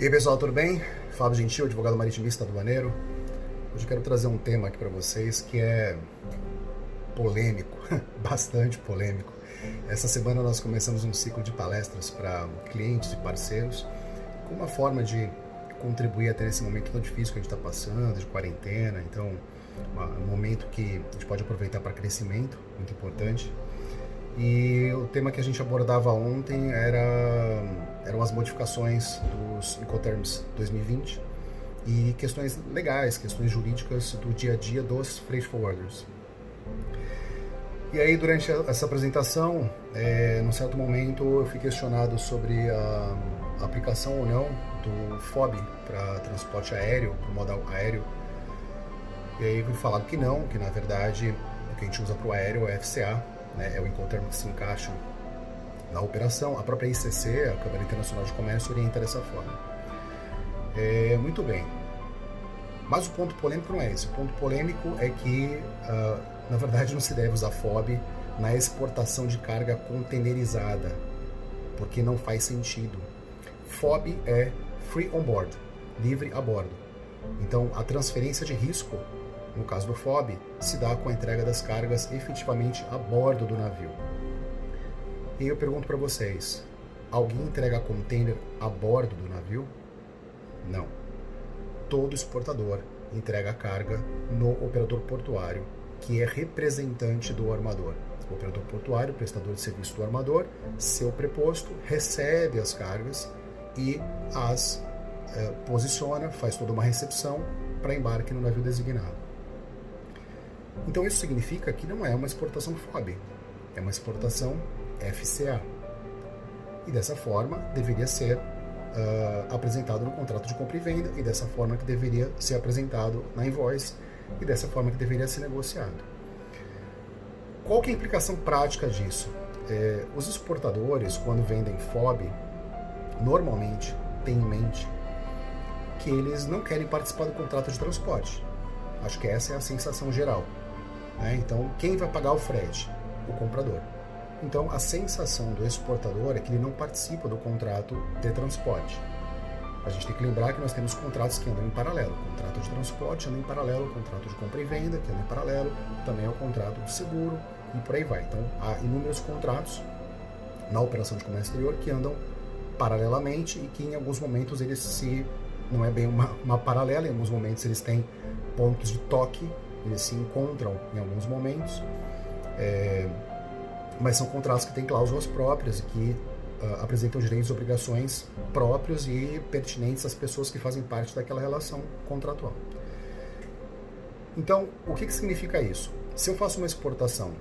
E aí pessoal, tudo bem? Fábio Gentil, advogado maritimista aduaneiro. Hoje eu quero trazer um tema aqui para vocês que é polêmico, bastante polêmico. Essa semana nós começamos um ciclo de palestras para clientes e parceiros com uma forma de contribuir até nesse momento tão difícil que a gente está passando, de quarentena. Então, um momento que a gente pode aproveitar para crescimento, muito importante. E o tema que a gente abordava ontem eram as modificações dos Incoterms 2020 e questões legais, questões jurídicas do dia a dia dos freight forwarders. E aí, durante essa apresentação, num certo momento, eu fui questionado sobre a aplicação ou não do FOB para transporte aéreo, para o modal aéreo. E aí fui falado que não, que na verdade o que a gente usa para o aéreo é FCA, né, é o Incoterm que se encaixa na operação. A própria ICC, a Câmara Internacional de Comércio, orienta dessa forma. Muito bem. Mas o ponto polêmico não é esse. O ponto polêmico é que, na verdade, não se deve usar FOB na exportação de carga containerizada, porque não faz sentido. FOB é free on board, livre a bordo. Então, a transferência de risco, no caso do FOB, se dá com a entrega das cargas efetivamente a bordo do navio. E eu pergunto para vocês, alguém entrega container a bordo do navio? Não. Todo exportador entrega a carga no operador portuário, que é representante do armador. O operador portuário, prestador de serviço do armador, seu preposto, recebe as cargas e as posiciona, faz toda uma recepção para embarque no navio designado. Então isso significa que não é uma exportação FOB, é uma exportação FCA. E dessa forma deveria ser apresentado no contrato de compra e venda, e dessa forma que deveria ser apresentado na invoice, e dessa forma que deveria ser negociado. Qual que é a implicação prática disso? Os exportadores, quando vendem FOB, normalmente têm em mente que eles não querem participar do contrato de transporte. Acho que essa é a sensação geral. Então, quem vai pagar o frete? O comprador. Então, a sensação do exportador é que ele não participa do contrato de transporte. A gente tem que lembrar que nós temos contratos que andam em paralelo. O contrato de transporte anda em paralelo, o contrato de compra e venda, que anda em paralelo, também é o contrato de seguro e por aí vai. Então, há inúmeros contratos na operação de comércio exterior que andam paralelamente e que em alguns momentos eles não é bem uma paralela, em alguns momentos eles têm pontos de toque, eles se encontram em alguns momentos, mas são contratos que têm cláusulas próprias e que apresentam direitos e obrigações próprios e pertinentes às pessoas que fazem parte daquela relação contratual. Então, o que significa isso? Se eu faço uma exportação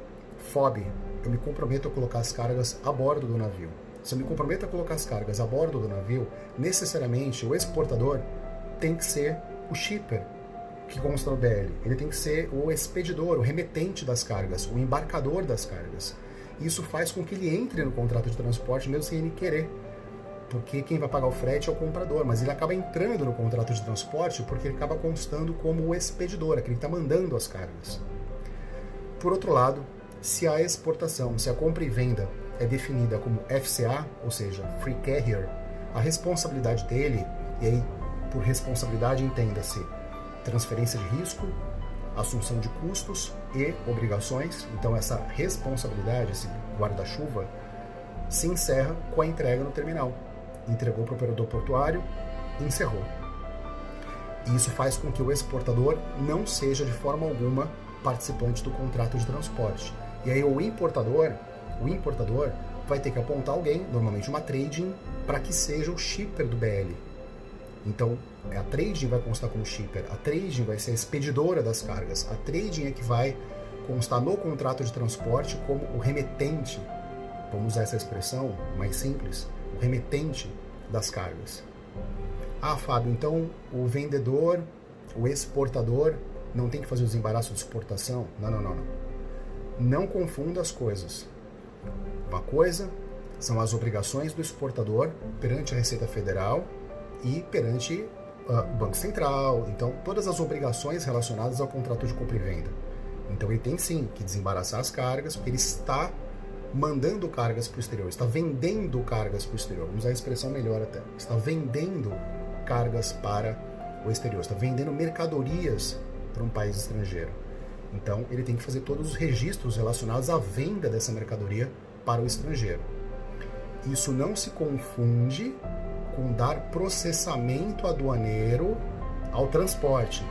FOB, eu me comprometo a colocar as cargas a bordo do navio. Se eu me comprometo a colocar as cargas a bordo do navio, necessariamente o exportador tem que ser o shipper que consta no BL. Ele tem que ser o expedidor, o remetente das cargas, o embarcador das cargas. Isso faz com que ele entre no contrato de transporte mesmo sem ele querer, porque quem vai pagar o frete é o comprador, mas ele acaba entrando no contrato de transporte porque ele acaba constando como o expedidor, aquele que está mandando as cargas. Por outro lado, se a exportação, se a compra e venda é definida como FCA, ou seja, Free Carrier, a responsabilidade dele, e aí por responsabilidade entenda-se transferência de risco, assunção de custos e obrigações. Então essa responsabilidade, esse guarda-chuva, se encerra com a entrega no terminal. Entregou para o operador portuário, encerrou. E isso faz com que o exportador não seja de forma alguma participante do contrato de transporte. E aí o importador vai ter que apontar alguém, normalmente uma trading, para que seja o shipper do BL. Então, a trading vai constar como shipper, a trading vai ser a expedidora das cargas, a trading é que vai constar no contrato de transporte como o remetente, vamos usar essa expressão mais simples, o remetente das cargas. Ah, Fábio, então o vendedor, o exportador, não tem que fazer o desembaraço de exportação? Não. Não confunda as coisas. Uma coisa são as obrigações do exportador perante a Receita Federal e perante o Banco Central. Então, todas as obrigações relacionadas ao contrato de compra e venda. Então, ele tem sim que desembaraçar as cargas, porque ele está mandando cargas para o exterior, está vendendo cargas para o exterior. Vamos usar a expressão melhor até. Está vendendo cargas para o exterior, está vendendo mercadorias para um país estrangeiro. Então, ele tem que fazer todos os registros relacionados à venda dessa mercadoria para o estrangeiro. Isso não se confunde com dar processamento aduaneiro ao transporte,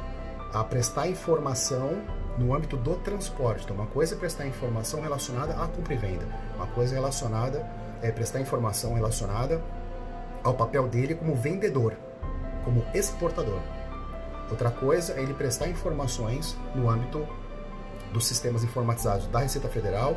a prestar informação no âmbito do transporte. Então, uma coisa é prestar informação relacionada à compra e venda, uma coisa relacionada é prestar informação relacionada ao papel dele como vendedor, como exportador. Outra coisa é ele prestar informações no âmbito dos sistemas informatizados da Receita Federal,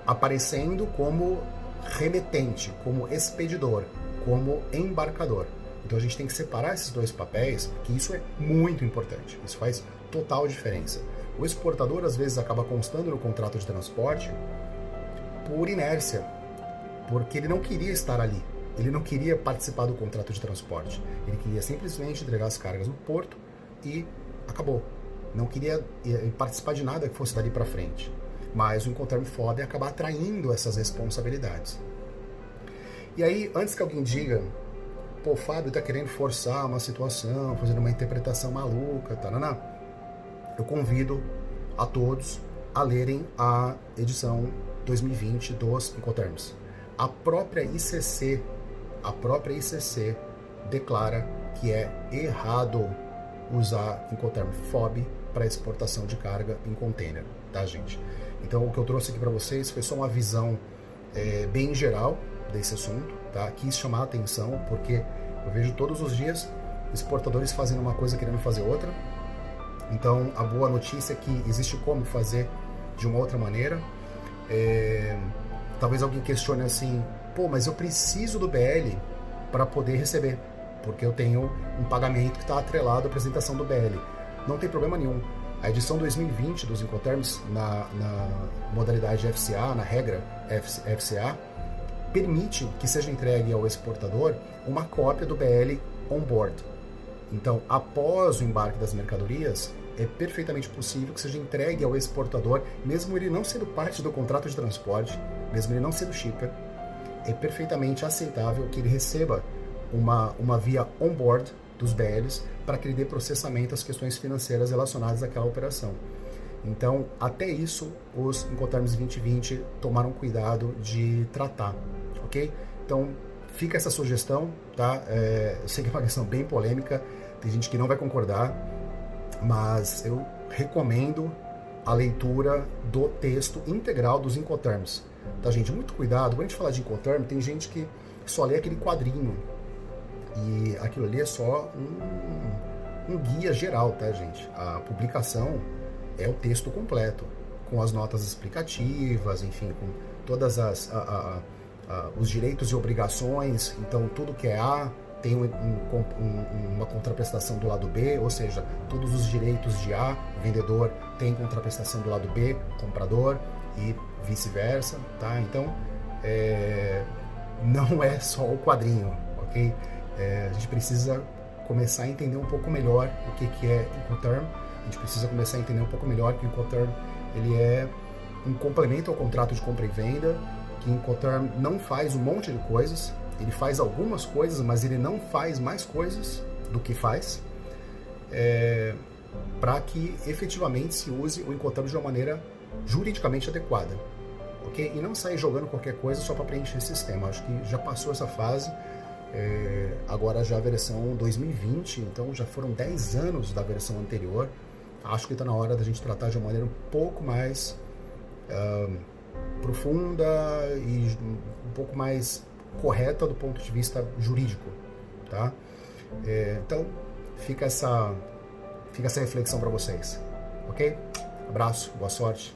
aparecendo como remetente, como expedidor, como embarcador. Então a gente tem que separar esses dois papéis, porque isso é muito importante, isso faz total diferença. O exportador às vezes acaba constando no contrato de transporte por inércia, porque ele não queria estar ali, ele não queria participar do contrato de transporte, ele queria simplesmente entregar as cargas no porto e acabou. Não queria participar de nada que fosse dali para frente. Mas o Incoterm FOB acaba atraindo essas responsabilidades. E aí, antes que alguém diga, pô, o Fábio está querendo forçar uma situação, fazendo uma interpretação maluca, tarana, eu convido a todos a lerem a edição 2020 dos Incoterms. A própria ICC declara que é errado usar Incoterm FOB para exportação de carga em container, tá, gente? Então, o que eu trouxe aqui para vocês foi só uma visão bem geral desse assunto, tá? Quis chamar a atenção, porque eu vejo todos os dias exportadores fazendo uma coisa querendo fazer outra. Então, a boa notícia é que existe como fazer de uma outra maneira. Talvez alguém questione assim, pô, mas eu preciso do BL para poder receber, porque eu tenho um pagamento que está atrelado à apresentação do BL. Não tem problema nenhum. A edição 2020 dos Incoterms, na modalidade FCA, na regra FCA, permite que seja entregue ao exportador uma cópia do BL on-board. Então, após o embarque das mercadorias, é perfeitamente possível que seja entregue ao exportador, mesmo ele não sendo parte do contrato de transporte, mesmo ele não sendo shipper, é perfeitamente aceitável que ele receba uma via on-board dos BLs para que ele dê processamento às questões financeiras relacionadas àquela operação. Então, até isso, os Incoterms 2020 tomaram cuidado de tratar, ok? Então, fica essa sugestão, tá? Eu sei que é uma questão bem polêmica, tem gente que não vai concordar, mas eu recomendo a leitura do texto integral dos Incoterms, tá, gente? Muito cuidado, quando a gente fala de Incoterm, tem gente que só lê aquele quadrinho, e aquilo ali é só um guia geral, tá, gente? A publicação é o texto completo, com as notas explicativas, enfim, com todas os direitos e obrigações. Então, tudo que é A tem uma contraprestação do lado B, ou seja, todos os direitos de A, vendedor, tem contraprestação do lado B, comprador, e vice-versa, tá? Então, não é só o quadrinho, ok? A gente precisa começar a entender um pouco melhor o que é Incoterm. A gente precisa começar a entender um pouco melhor que o Incoterm ele é um complemento ao contrato de compra e venda, que o Incoterm não faz um monte de coisas, ele faz algumas coisas, mas ele não faz mais coisas do que faz, para que efetivamente se use o Incoterm de uma maneira juridicamente adequada, ok? E não sair jogando qualquer coisa só para preencher esse sistema. Acho que já passou essa fase. Agora já a versão 2020, então já foram 10 anos da versão anterior. Acho que está na hora da gente tratar de uma maneira um pouco mais profunda e um pouco mais correta do ponto de vista jurídico, tá? Então fica essa reflexão para vocês, ok? Abraço, boa sorte.